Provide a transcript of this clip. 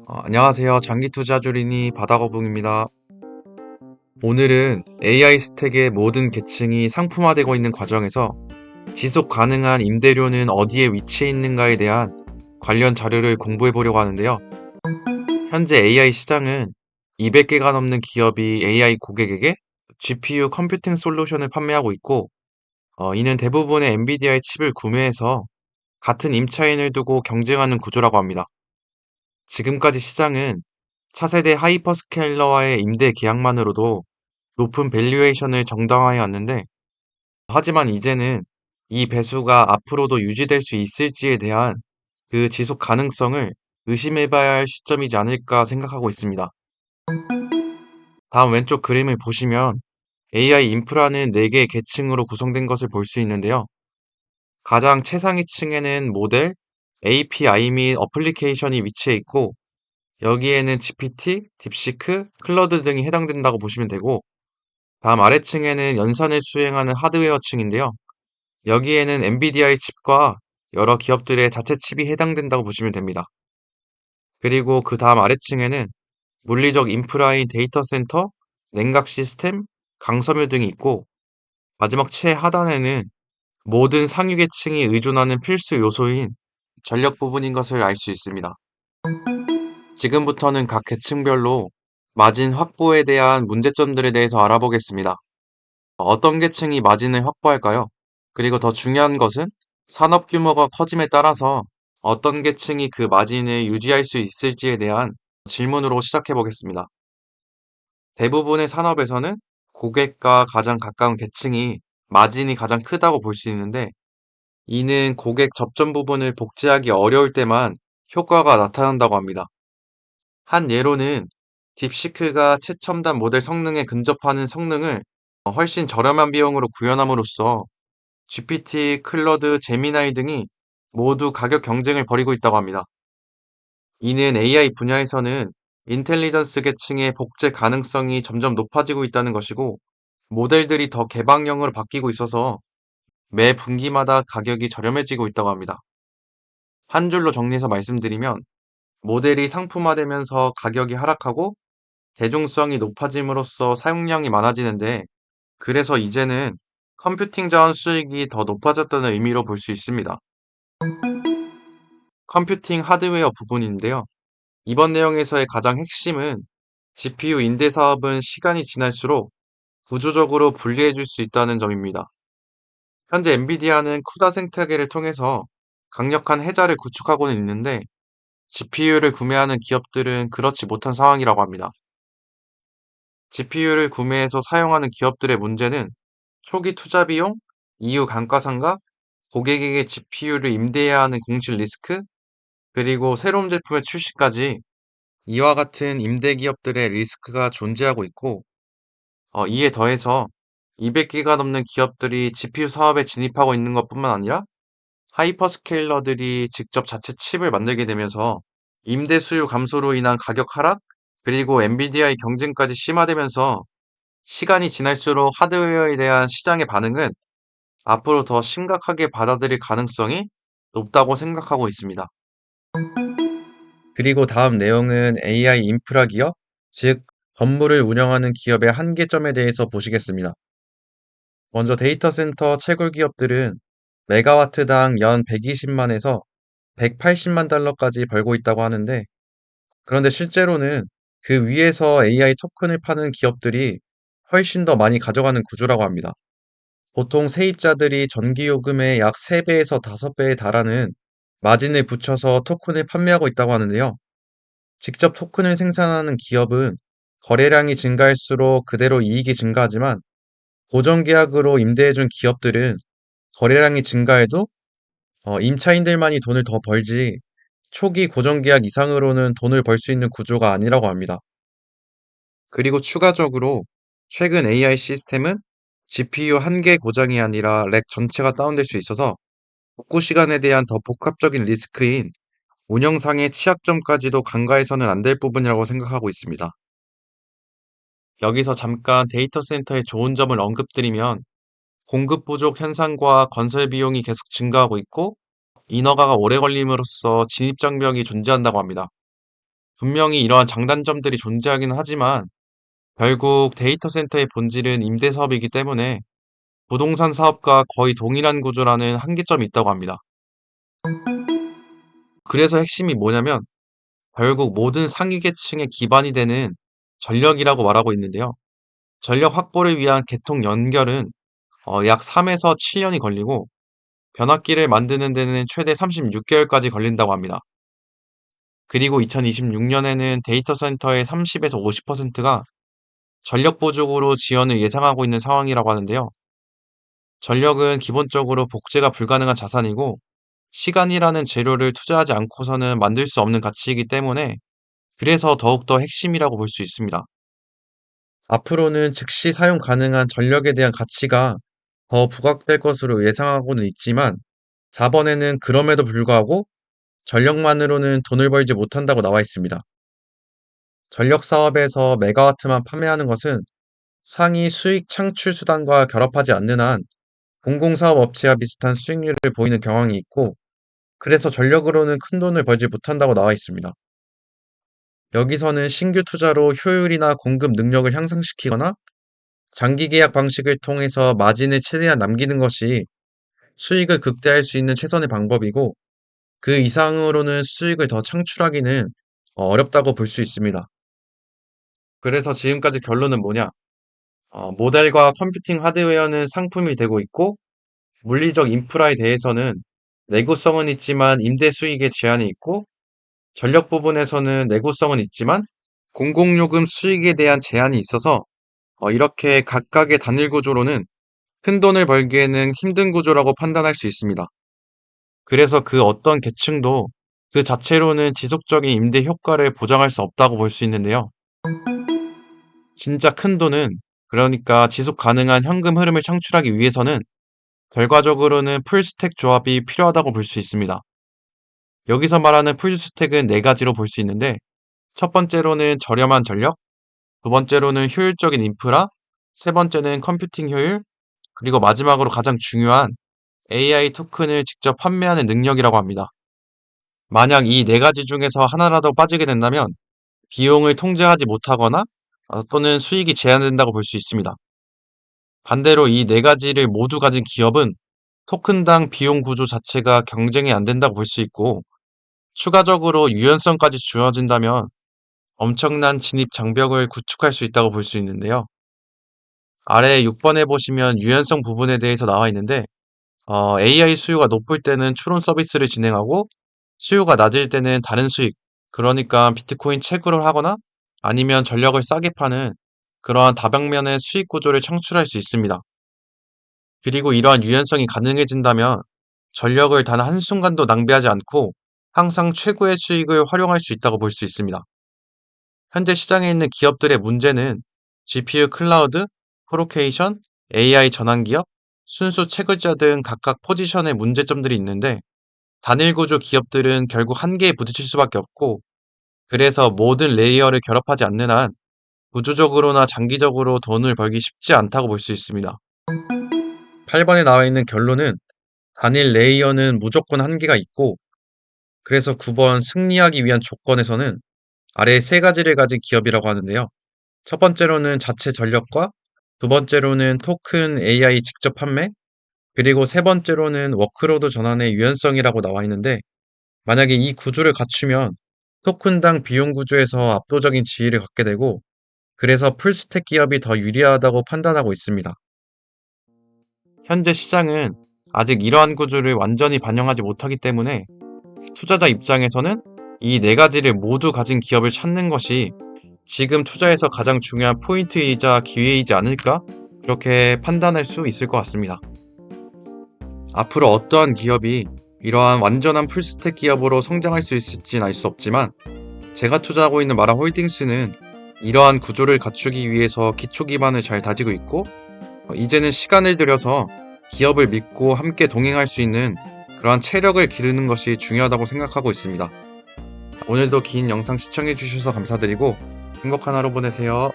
안녕하세요. 장기투자주린이 바다거북입니다. 오늘은 AI 스택의 모든 계층이 상품화되고 있는 과정에서 지속 가능한 임대료는 어디에 위치해 있는가에 대한 관련 자료를 공부해 보려고 하는데요. 현재 AI 시장은 200개가 넘는 기업이 AI 고객에게 GPU 컴퓨팅 솔루션을 판매하고 있고, 이는 대부분의 엔비디아의 칩을 구매해서 같은 임차인을 두고 경쟁하는 구조라고 합니다. 지금까지 시장은 차세대 하이퍼스케일러와의 임대 계약만으로도 높은 밸류에이션을 정당화해 왔는데, 하지만 이제는 이 배수가 앞으로도 유지될 수 있을지에 대한 그 지속 가능성을 의심해봐야 할 시점이지 않을까 생각하고 있습니다. 다음 왼쪽 그림을 보시면 AI 인프라는 4개의 계층으로 구성된 것을 볼 수 있는데요. 가장 최상위 층에는 모델, API 및 어플리케이션이 위치해 있고, 여기에는 GPT, 딥시크, 클러드 등이 해당된다고 보시면 되고, 다음 아래층에는 연산을 수행하는 하드웨어층인데요. 여기에는 엔비디아의 칩과 여러 기업들의 자체 칩이 해당된다고 보시면 됩니다. 그리고 그 다음 아래층에는 물리적 인프라인 데이터 센터, 냉각 시스템, 강섬유 등이 있고, 마지막 최하단에는 모든 상위계층이 의존하는 필수 요소인 전력 부분인 것을 알 수 있습니다. 지금부터는 각 계층별로 마진 확보에 대한 문제점들에 대해서 알아보겠습니다. 어떤 계층이 마진을 확보할까요? 그리고 더 중요한 것은 산업 규모가 커짐에 따라서 어떤 계층이 그 마진을 유지할 수 있을지에 대한 질문으로 시작해 보겠습니다. 대부분의 산업에서는 고객과 가장 가까운 계층이 마진이 가장 크다고 볼 수 있는데, 이는 고객 접점 부분을 복제하기 어려울 때만 효과가 나타난다고 합니다. 한 예로는 딥시크가 최첨단 모델 성능에 근접하는 성능을 훨씬 저렴한 비용으로 구현함으로써 GPT, 클러드, 제미나이 등이 모두 가격 경쟁을 벌이고 있다고 합니다. 이는 AI 분야에서는 인텔리전스 계층의 복제 가능성이 점점 높아지고 있다는 것이고, 모델들이 더 개방형으로 바뀌고 있어서 매 분기마다 가격이 저렴해지고 있다고 합니다. 한 줄로 정리해서 말씀드리면, 모델이 상품화되면서 가격이 하락하고 대중성이 높아짐으로써 사용량이 많아지는데, 그래서 이제는 컴퓨팅 자원 수익이 더 높아졌다는 의미로 볼 수 있습니다. 컴퓨팅 하드웨어 부분인데요. 이번 내용에서의 가장 핵심은 GPU 인대 사업은 시간이 지날수록 구조적으로 불리해질 수 있다는 점입니다. 현재 엔비디아는 쿠다 생태계를 통해서 강력한 해자를 구축하고는 있는데, GPU를 구매하는 기업들은 그렇지 못한 상황이라고 합니다. GPU를 구매해서 사용하는 기업들의 문제는 초기 투자 비용, 이후 감가상각, 고객에게 GPU를 임대해야 하는 공실 리스크, 그리고 새로운 제품의 출시까지 이와 같은 임대 기업들의 리스크가 존재하고 있고, 이에 더해서 200개가 넘는 기업들이 GPU 사업에 진입하고 있는 것뿐만 아니라 하이퍼스케일러들이 직접 자체 칩을 만들게 되면서 임대 수요 감소로 인한 가격 하락, 그리고 엔비디아의 경쟁까지 심화되면서 시간이 지날수록 하드웨어에 대한 시장의 반응은 앞으로 더 심각하게 받아들일 가능성이 높다고 생각하고 있습니다. 그리고 다음 내용은 AI 인프라 기업, 즉 건물을 운영하는 기업의 한계점에 대해서 보시겠습니다. 먼저 데이터 센터 채굴 기업들은 메가와트당 연 120만에서 180만 달러까지 벌고 있다고 하는데, 그런데 실제로는 그 위에서 AI 토큰을 파는 기업들이 훨씬 더 많이 가져가는 구조라고 합니다. 보통 세입자들이 전기요금의 약 3배에서 5배에 달하는 마진을 붙여서 토큰을 판매하고 있다고 하는데요. 직접 토큰을 생산하는 기업은 거래량이 증가할수록 그대로 이익이 증가하지만, 고정계약으로 임대해준 기업들은 거래량이 증가해도 임차인들만이 돈을 더 벌지 초기 고정계약 이상으로는 돈을 벌 수 있는 구조가 아니라고 합니다. 그리고 추가적으로 최근 AI 시스템은 GPU 한 개 고장이 아니라 렉 전체가 다운될 수 있어서 복구 시간에 대한 더 복합적인 리스크인 운영상의 취약점까지도 간과해서는 안 될 부분이라고 생각하고 있습니다. 여기서 잠깐 데이터 센터의 좋은 점을 언급드리면, 공급 부족 현상과 건설 비용이 계속 증가하고 있고 인허가가 오래 걸림으로써 진입 장벽이 존재한다고 합니다. 분명히 이러한 장단점들이 존재하기는 하지만 결국 데이터 센터의 본질은 임대 사업이기 때문에 부동산 사업과 거의 동일한 구조라는 한계점이 있다고 합니다. 그래서 핵심이 뭐냐면 결국 모든 상위 계층의 기반이 되는 전력이라고 말하고 있는데요. 전력 확보를 위한 개통 연결은 약 3에서 7년이 걸리고 변압기를 만드는 데는 최대 36개월까지 걸린다고 합니다. 그리고 2026년에는 데이터 센터의 30에서 50%가 전력 부족으로 지연을 예상하고 있는 상황이라고 하는데요. 전력은 기본적으로 복제가 불가능한 자산이고 시간이라는 재료를 투자하지 않고서는 만들 수 없는 가치이기 때문에 그래서 더욱더 핵심이라고 볼 수 있습니다. 앞으로는 즉시 사용 가능한 전력에 대한 가치가 더 부각될 것으로 예상하고는 있지만 4번에는 그럼에도 불구하고 전력만으로는 돈을 벌지 못한다고 나와 있습니다. 전력 사업에서 메가와트만 판매하는 것은 상위 수익 창출 수단과 결합하지 않는 한 공공사업 업체와 비슷한 수익률을 보이는 경향이 있고 그래서 전력으로는 큰 돈을 벌지 못한다고 나와 있습니다. 여기서는 신규 투자로 효율이나 공급 능력을 향상시키거나 장기 계약 방식을 통해서 마진을 최대한 남기는 것이 수익을 극대화할 수 있는 최선의 방법이고 그 이상으로는 수익을 더 창출하기는 어렵다고 볼 수 있습니다. 그래서 지금까지 결론은 뭐냐? 모델과 컴퓨팅 하드웨어는 상품이 되고 있고 물리적 인프라에 대해서는 내구성은 있지만 임대 수익에 제한이 있고 전력 부분에서는 내구성은 있지만 공공요금 수익에 대한 제한이 있어서 이렇게 각각의 단일 구조로는 큰돈을 벌기에는 힘든 구조라고 판단할 수 있습니다. 그래서 그 어떤 계층도 그 자체로는 지속적인 임대 효과를 보장할 수 없다고 볼 수 있는데요. 진짜 큰 돈은 그러니까 지속 가능한 현금 흐름을 창출하기 위해서는 결과적으로는 풀스택 조합이 필요하다고 볼 수 있습니다. 여기서 말하는 풀스택은 네 가지로 볼 수 있는데 첫 번째로는 저렴한 전력, 두 번째로는 효율적인 인프라, 세 번째는 컴퓨팅 효율, 그리고 마지막으로 가장 중요한 AI 토큰을 직접 판매하는 능력이라고 합니다. 만약 이 네 가지 중에서 하나라도 빠지게 된다면 비용을 통제하지 못하거나 또는 수익이 제한된다고 볼 수 있습니다. 반대로 이 네 가지를 모두 가진 기업은 토큰당 비용 구조 자체가 경쟁이 안 된다고 볼 수 있고 추가적으로 유연성까지 주어진다면 엄청난 진입 장벽을 구축할 수 있다고 볼 수 있는데요. 아래 6번에 보시면 유연성 부분에 대해서 나와 있는데 AI 수요가 높을 때는 추론 서비스를 진행하고 수요가 낮을 때는 다른 수익, 그러니까 비트코인 채굴을 하거나 아니면 전력을 싸게 파는 그러한 다방면의 수익 구조를 창출할 수 있습니다. 그리고 이러한 유연성이 가능해진다면 전력을 단 한순간도 낭비하지 않고 항상 최고의 수익을 활용할 수 있다고 볼 수 있습니다. 현재 시장에 있는 기업들의 문제는 GPU 클라우드, 프로케이션, AI 전환 기업, 순수 채굴자 등 각각 포지션의 문제점들이 있는데 단일 구조 기업들은 결국 한계에 부딪힐 수밖에 없고 그래서 모든 레이어를 결합하지 않는 한 구조적으로나 장기적으로 돈을 벌기 쉽지 않다고 볼 수 있습니다. 8번에 나와 있는 결론은 단일 레이어는 무조건 한계가 있고 그래서 9번 승리하기 위한 조건에서는 아래 세 가지를 가진 기업이라고 하는데요. 첫 번째로는 자체 전력과 두 번째로는 토큰 AI 직접 판매 그리고 세 번째로는 워크로드 전환의 유연성이라고 나와 있는데 만약에 이 구조를 갖추면 토큰당 비용 구조에서 압도적인 지위를 갖게 되고 그래서 풀스택 기업이 더 유리하다고 판단하고 있습니다. 현재 시장은 아직 이러한 구조를 완전히 반영하지 못하기 때문에 투자자 입장에서는 이 네 가지를 모두 가진 기업을 찾는 것이 지금 투자에서 가장 중요한 포인트이자 기회이지 않을까? 그렇게 판단할 수 있을 것 같습니다. 앞으로 어떠한 기업이 이러한 완전한 풀스택 기업으로 성장할 수 있을지는 알 수 없지만 제가 투자하고 있는 마라 홀딩스는 이러한 구조를 갖추기 위해서 기초 기반을 잘 다지고 있고 이제는 시간을 들여서 기업을 믿고 함께 동행할 수 있는 그러한 체력을 기르는 것이 중요하다고 생각하고 있습니다. 오늘도 긴 영상 시청해 주셔서 감사드리고 행복한 하루 보내세요.